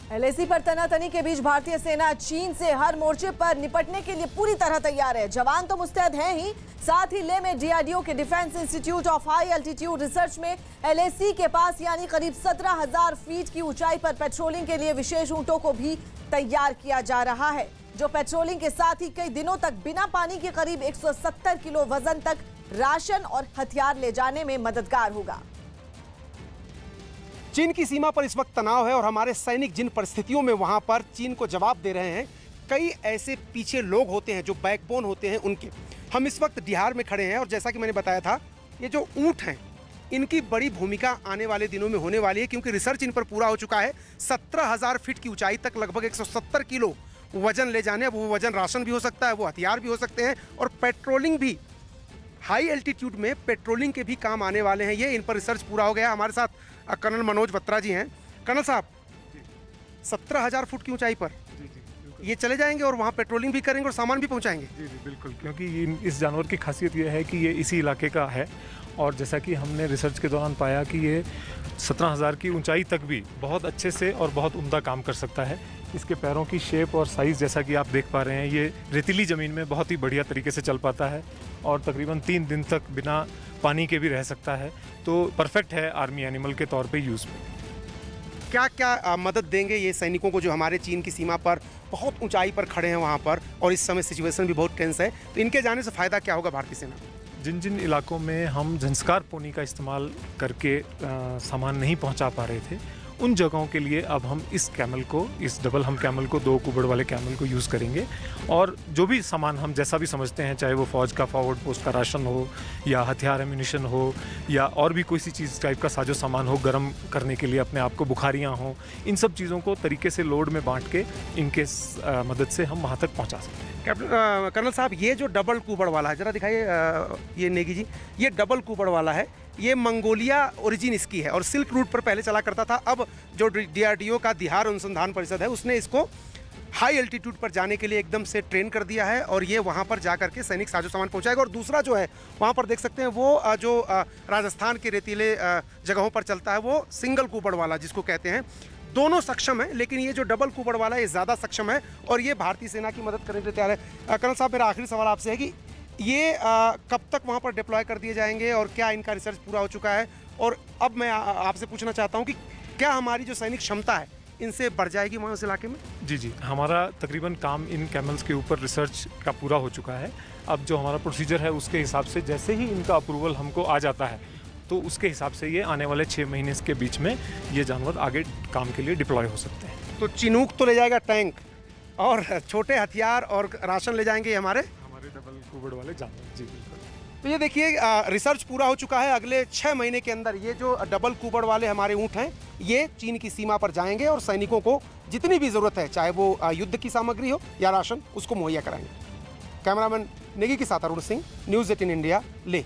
LAC पर तनातनी के बीच भारतीय सेना चीन से हर मोर्चे पर निपटने के लिए पूरी तरह तैयार है। जवान तो मुस्तैद हैं ही, साथ ही लेह में डीआरडीओ के defence institute of high altitude research में एलएसी के पास यानी करीब 17,000 फीट की ऊंचाई पर पेट्रोलिंग के लिए विशेष ऊंटों को भी तैयार किया जा रहा है, जो पेट्रोलिंग के साथ ही कई दिनों तक बिना पानी के करीब 170 किलो वजन तक राशन और हथियार ले जाने में मददगार होगा। चीन की सीमा पर इस वक्त तनाव है और हमारे सैनिक जिन परिस्थितियों में वहां पर चीन को जवाब दे रहे हैं, कई ऐसे पीछे लोग होते हैं जो बैकबोन होते हैं उनके। हम इस वक्त बिहार में खड़े हैं और जैसा कि मैंने बताया था, ये जो ऊंट हैं इनकी बड़ी भूमिका आने वाले दिनों में होने वाली है, क्योंकि रिसर्च इन पर पूरा हो चुका है। 17,000 फीट की ऊंचाई तक लगभग 170 किलो वजन ले जाने। अब वो वजन राशन भी हो सकता है, वो हथियार भी हो सकते हैं और पेट्रोलिंग भी, हाई एल्टीट्यूड में पेट्रोलिंग के भी काम आने वाले हैं। ये इन पर रिसर्च पूरा हो गया। हमारे साथ कर्नल मनोज बत्रा जी हैं। कर्नल साहब, 17,000 फुट की ऊंचाई पर ये चले जाएंगे और वहाँ पेट्रोलिंग भी करेंगे और सामान भी पहुँचाएंगे? जी बिल्कुल, क्योंकि इस जानवर की खासियत ये है कि ये इसी इलाके का है और जैसा कि हमने रिसर्च के दौरान पाया कि ये 17,000 की ऊंचाई तक भी बहुत अच्छे से और बहुत उम्दा काम कर सकता है। इसके पैरों की शेप और साइज़ जैसा कि आप देख पा रहे हैं, ये रेतीली ज़मीन में बहुत ही बढ़िया तरीके से चल पाता है और तकरीबन 3 दिन तक बिना पानी के भी रह सकता है। तो परफेक्ट है आर्मी एनिमल के तौर पे यूज़ में। क्या क्या मदद देंगे ये सैनिकों को जो हमारे चीन की सीमा पर बहुत ऊंचाई पर खड़े हैं वहाँ पर, और इस समय सिचुएशन भी बहुत टेंस है, तो इनके जाने से फ़ायदा क्या होगा भारतीय सेना? जिन जिन इलाकों में हम झंस्कार पोनी का इस्तेमाल करके सामान नहीं पहुंचा पा रहे थे, उन जगहों के लिए अब हम इस कैमल को, इस डबल हम कैमल को, 2 कुबड़ वाले कैमल को यूज़ करेंगे और जो भी सामान हम जैसा भी समझते हैं, चाहे वो फौज का फॉरवर्ड पोस्ट का राशन हो या हथियार एम्यूनिशन हो या और भी कोई सी चीज़ टाइप का साजो सामान हो गर्म करने के लिए अपने आप को, बुखारियाँ हों, इन सब चीज़ों को तरीके से लोड में बांट के इनके मदद से हम वहाँ तक पहुँचा सकते हैं। कर्नल साहब, ये जो डबल कुबड़ वाला है, जरा दिखाइए ये नेगी जी, ये डबल कुबड़ वाला है, ये मंगोलिया ओरिजिन इसकी है और सिल्क रूट पर पहले चला करता था। अब जो डीआरडीओ का बिहार अनुसंधान परिषद है उसने इसको हाई एल्टीट्यूड पर जाने के लिए एकदम से ट्रेन कर दिया है और ये वहाँ पर जा करके सैनिक साजो सामान पहुँचाएगा। और दूसरा जो है वहाँ पर देख सकते हैं, वो जो राजस्थान के रेतीले जगहों पर चलता है, वो सिंगल कुबड़ वाला जिसको कहते हैं। दोनों सक्षम है, लेकिन ये जो डबल कुबड़ वाला है ये ज़्यादा सक्षम है और ये भारतीय सेना की मदद करने के लिए तैयार है। कर्नल साहब, मेरा आखिरी सवाल आपसे है कि ये कब तक वहाँ पर डिप्लॉय कर दिए जाएंगे और क्या इनका रिसर्च पूरा हो चुका है? और अब मैं आपसे पूछना चाहता हूँ कि क्या हमारी जो सैनिक क्षमता है इनसे बढ़ जाएगी वहाँ उस इलाके में? जी, हमारा तकरीबन काम इन कैमल्स के ऊपर रिसर्च का पूरा हो चुका है। अब जो हमारा प्रोसीजर है उसके हिसाब से जैसे ही इनका अप्रूवल हमको आ जाता है, तो उसके हिसाब से ये आने वाले 6 महीने के बीच में ये जानवर आगे काम के लिए डिप्लॉय हो सकते हैं। तो चिनूक तो ले जाएगा टैंक और छोटे हथियार और राशन ले जाएंगे हमारे डबल कुबड़ वाले जानवर। जी बिल्कुल। तो ये देखिए, रिसर्च पूरा हो चुका है। अगले 6 महीने के अंदर ये जो डबल कुबड़ वाले हमारे ऊँट हैं, ये चीन की सीमा पर जाएंगे और सैनिकों को जितनी भी ज़रूरत है, चाहे वो युद्ध की सामग्री हो या राशन, उसको मुहैया कराएंगे। कैमरामैन नेगी के साथ अरुण सिंह, न्यूज़ 18 इंडिया, लेह।